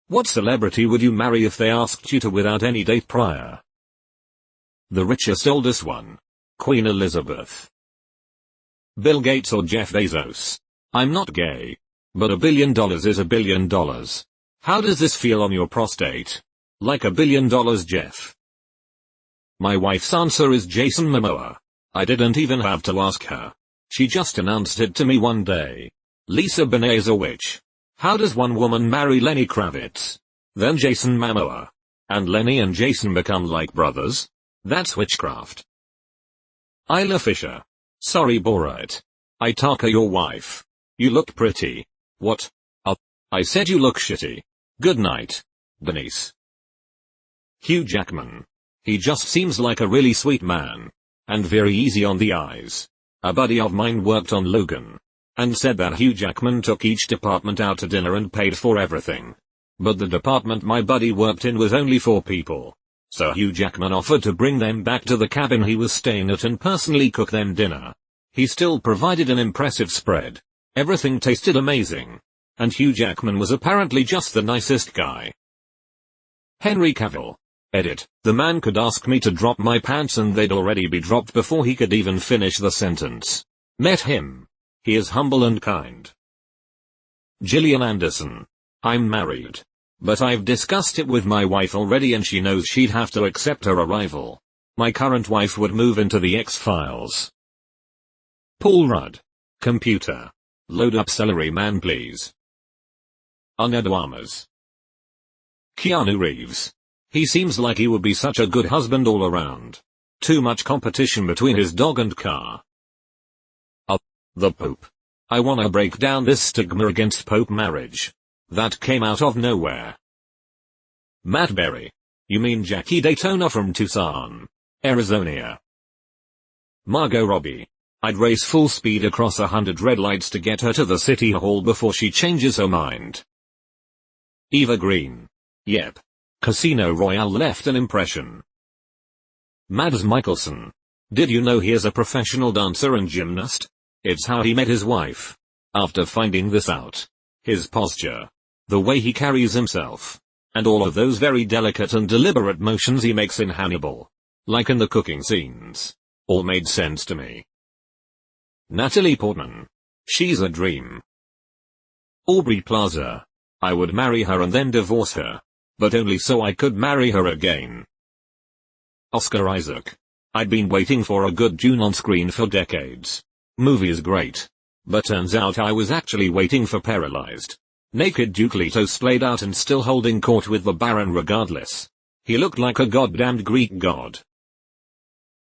What celebrity would you marry if they asked you to without any date prior? The richest oldest one. Queen Elizabeth. Bill Gates or Jeff Bezos? I'm not gay. But $1 billion is $1 billion. How does this feel on your prostate? Like $1 billion, Jeff. My wife's answer is Jason Momoa. I didn't even have to ask her. She just announced it to me one day. Lisa Bonet is a witch. How does one woman marry Lenny Kravitz? Then Jason Momoa. And Lenny and Jason become like brothers? That's witchcraft. Isla Fisher. Sorry Borat. I Taka your wife. You look pretty. What? I said you look shitty. Good night. Denise. Hugh Jackman. He just seems like a really sweet man. And very easy on the eyes. A buddy of mine worked on Logan. And said that Hugh Jackman took each department out to dinner and paid for everything. But the department my buddy worked in was only 4 people. So Hugh Jackman offered to bring them back to the cabin he was staying at and personally cook them dinner. He still provided an impressive spread. Everything tasted amazing. And Hugh Jackman was apparently just the nicest guy. Henry Cavill. Edit. The man could ask me to drop my pants and they'd already be dropped before he could even finish the sentence. Met him. He is humble and kind. Gillian Anderson. I'm married. But I've discussed it with my wife already and she knows she'd have to accept her arrival. My current wife would move into the X-Files. Paul Rudd. Computer. Load up celery man please. Ana de Armas. Keanu Reeves. He seems like he would be such a good husband all around. Too much competition between his dog and car. The Pope. I wanna break down this stigma against Pope marriage. That came out of nowhere. Matt Berry. You mean Jackie Daytona from Tucson, Arizona. Margot Robbie. I'd race full speed across 100 red lights to get her to the city hall before she changes her mind. Eva Green. Yep. Casino Royale left an impression. Mads Mikkelsen. Did you know he is a professional dancer and gymnast? It's how he met his wife. After finding this out. His posture. The way he carries himself. And all of those very delicate and deliberate motions he makes in Hannibal. Like in the cooking scenes. All made sense to me. Natalie Portman. She's a dream. Aubrey Plaza. I would marry her and then divorce her. But only so I could marry her again. Oscar Isaac. I'd been waiting for a good Dune on screen for decades. Movie's great. But turns out I was actually waiting for Paralyzed. Naked Duke Leto splayed out and still holding court with the Baron regardless. He looked like a goddamned Greek god.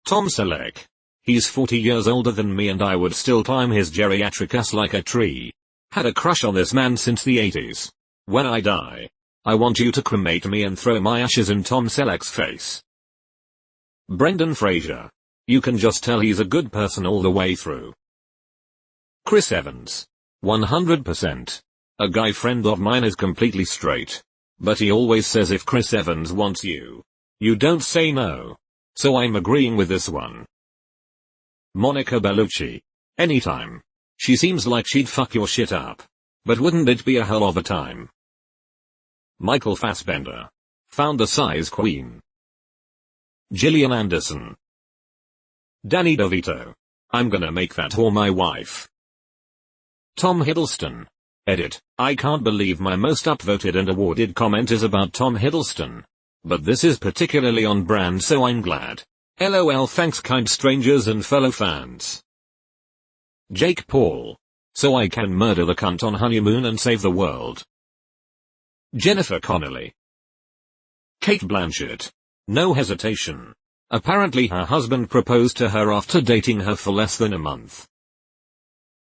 Tom Selleck. He's 40 years older than me and I would still climb his geriatric ass like a tree. Had a crush on this man since the 80s. When I die, I want you to cremate me and throw my ashes in Tom Selleck's face. Brendan Fraser. You can just tell he's a good person all the way through. Chris Evans. 100%. A guy friend of mine is completely straight. But he always says if Chris Evans wants you, you don't say no. So I'm agreeing with this one. Monica Bellucci. Anytime. She seems like she'd fuck your shit up. But wouldn't it be a hell of a time? Michael Fassbender. Found the size queen. Gillian Anderson. Danny DeVito. I'm gonna make that whore my wife. Tom Hiddleston. Edit. I can't believe my most upvoted and awarded comment is about Tom Hiddleston. But this is particularly on brand so I'm glad. LOL thanks kind strangers and fellow fans. Jake Paul. So I can murder the cunt on honeymoon and save the world. Jennifer Connelly. Kate Blanchett. No hesitation. Apparently her husband proposed to her after dating her for less than a month.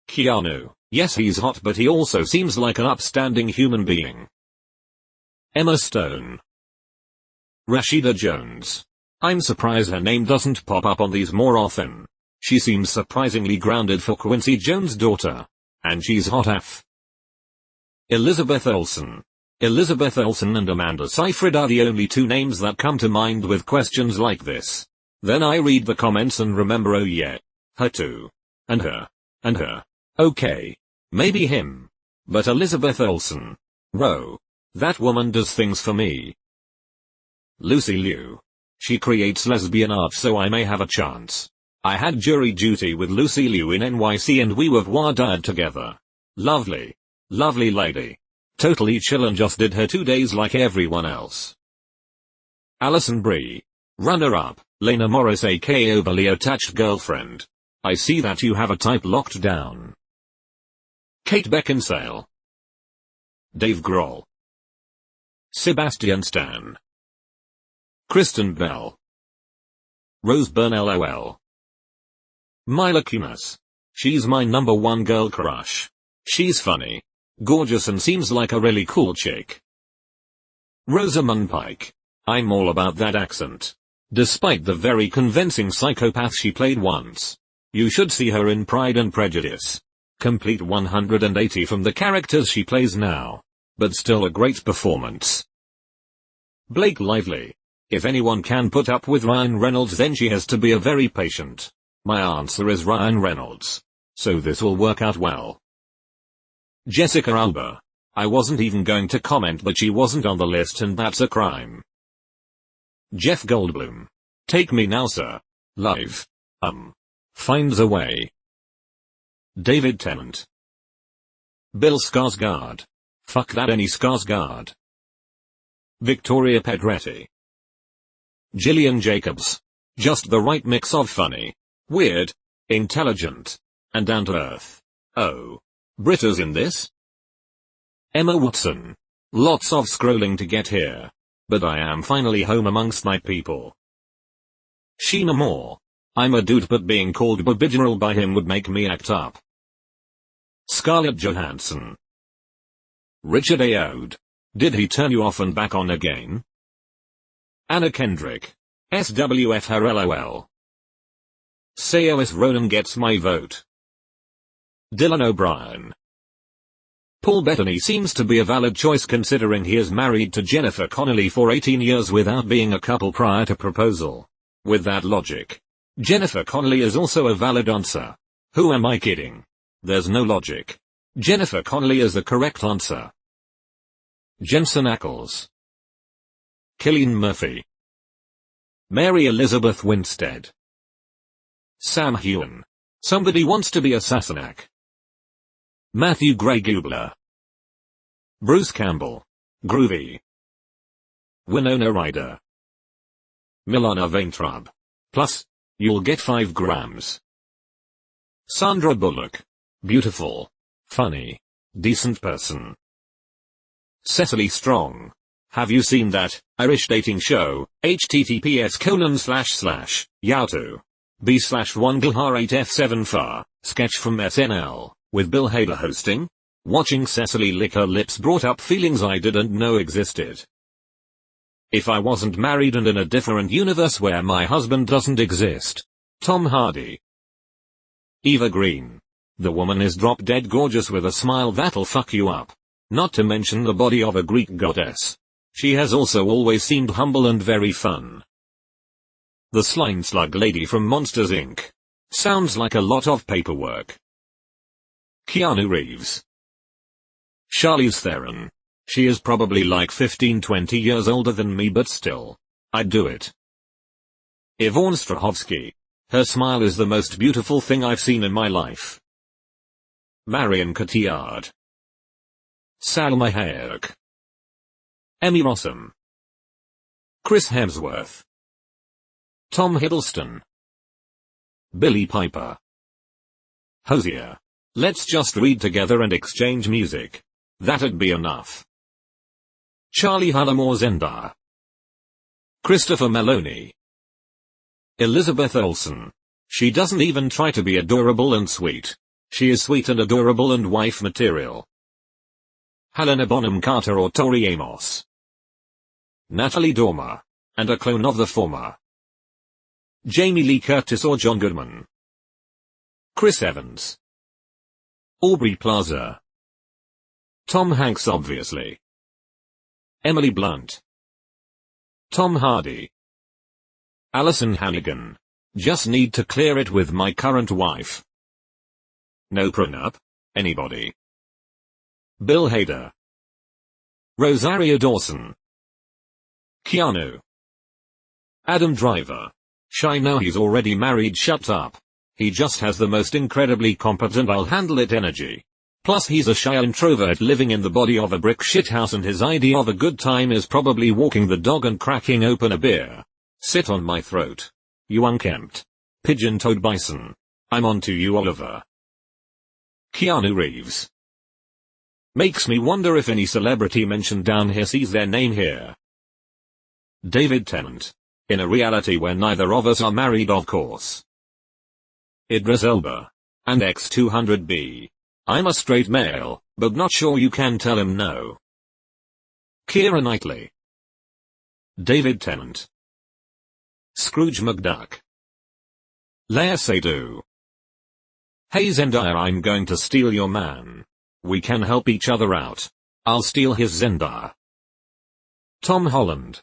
Keanu. Yes he's hot but he also seems like an upstanding human being. Emma Stone. Rashida Jones. I'm surprised her name doesn't pop up on these more often. She seems surprisingly grounded for Quincy Jones' daughter. And she's hot AF. Elizabeth Olsen. Elizabeth Olsen and Amanda Seyfried are the only 2 names that come to mind with questions like this. Then I read the comments and remember oh yeah. Her too. And her. And her. Okay. Maybe him. But Elizabeth Olsen. Ro. That woman does things for me. Lucy Liu. She creates lesbian art so I may have a chance. I had jury duty with Lucy Liu in NYC and we were voir dire together. Lovely. Lovely lady. Totally chill and just did her 2 days like everyone else. Alison Brie. Runner-up, Lena Morris aka overly attached girlfriend. I see that you have a type locked down. Kate Beckinsale. Dave Grohl. Sebastian Stan. Kristen Bell. Rose Byrne LOL. Mila Kunis. She's my #1 girl crush. She's funny, gorgeous and seems like a really cool chick. Rosamund Pike. I'm all about that accent. Despite the very convincing psychopath she played once. You should see her in Pride and Prejudice. Complete 180 from the characters she plays now. But still a great performance. Blake Lively. If anyone can put up with Ryan Reynolds then she has to be a very patient. My answer is Ryan Reynolds. So this will work out well. Jessica Alba. I wasn't even going to comment but she wasn't on the list and that's a crime. Jeff Goldblum. Take me now sir. Live. Finds a way. David Tennant. Bill Skarsgård. Fuck that any Skarsgård. Victoria Pedretti. Gillian Jacobs. Just the right mix of funny, weird, intelligent, and down to earth. Oh. Britta's in this? Emma Watson. Lots of scrolling to get here. But I am finally home amongst my people. Sheena Moore. I'm a dude but being called Bobigeneral by him would make me act up. Scarlett Johansson. Richard Ayoade. Did he turn you off and back on again? Anna Kendrick. SWF her LOL. Saoirse Ronan gets my vote. Dylan O'Brien. Paul Bettany seems to be a valid choice considering he is married to Jennifer Connelly for 18 years without being a couple prior to proposal. With that logic, Jennifer Connelly is also a valid answer. Who am I kidding? There's no logic. Jennifer Connelly is the correct answer. Jensen Ackles. Cillian Murphy. Mary Elizabeth Winstead. Sam Heughan. Somebody wants to be a Sassenach. Matthew Gray Gubler. Bruce Campbell. Groovy. Winona Ryder. Milana Vaintrub. Plus, you'll get 5 grams. Sandra Bullock. Beautiful. Funny. Decent person. Cecily Strong. Have you seen that Irish dating show? https://yahoo. b/1glhar8f7far sketch from SNL with Bill Hader hosting? Watching Cecily lick her lips brought up feelings I didn't know existed. If I wasn't married and in a different universe where my husband doesn't exist. Tom Hardy. Eva Green. The woman is drop dead gorgeous with a smile that'll fuck you up. Not to mention the body of a Greek goddess. She has also always seemed humble and very fun. The slime slug lady from Monsters Inc. Sounds like a lot of paperwork. Keanu Reeves. Charlize Theron. She is probably like 15-20 years older than me but still. I'd do it. Yvonne Strahovski. Her smile is the most beautiful thing I've seen in my life. Marion Cotillard. Salma Hayek. Emmy Rossum. Chris Hemsworth. Tom Hiddleston. Billy Piper. Hosier. Let's just read together and exchange music. That'd be enough. Charlie Hullamore Zendar. Christopher Meloni. Elizabeth Olsen. She doesn't even try to be adorable and sweet. She is sweet and adorable and wife material. Helena Bonham Carter or Tori Amos. Natalie Dormer. And a clone of the former. Jamie Lee Curtis or John Goodman. Chris Evans. Aubrey Plaza. Tom Hanks obviously. Emily Blunt. Tom Hardy. Alison Hannigan. Just need to clear it with my current wife. No prenup? Anybody? Bill Hader. Rosario Dawson. Keanu. Adam Driver. Shy, no, he's already married, shut up. He just has the most incredibly competent I'll handle it energy. Plus he's a shy introvert living in the body of a brick shithouse, and his idea of a good time is probably walking the dog and cracking open a beer. Sit on my throat. You unkempt, pigeon-toed bison. I'm on to you, Oliver. Keanu Reeves. Makes me wonder if any celebrity mentioned down here sees their name here. David Tennant. In a reality where neither of us are married, of course. Idris Elba. And X200B. I'm a straight male, but not sure you can tell him no. Keira Knightley. David Tennant. Scrooge McDuck. Lea Seydoux. Hey Zendaya, I'm going to steal your man. We can help each other out. I'll steal his Zendaya. Tom Holland.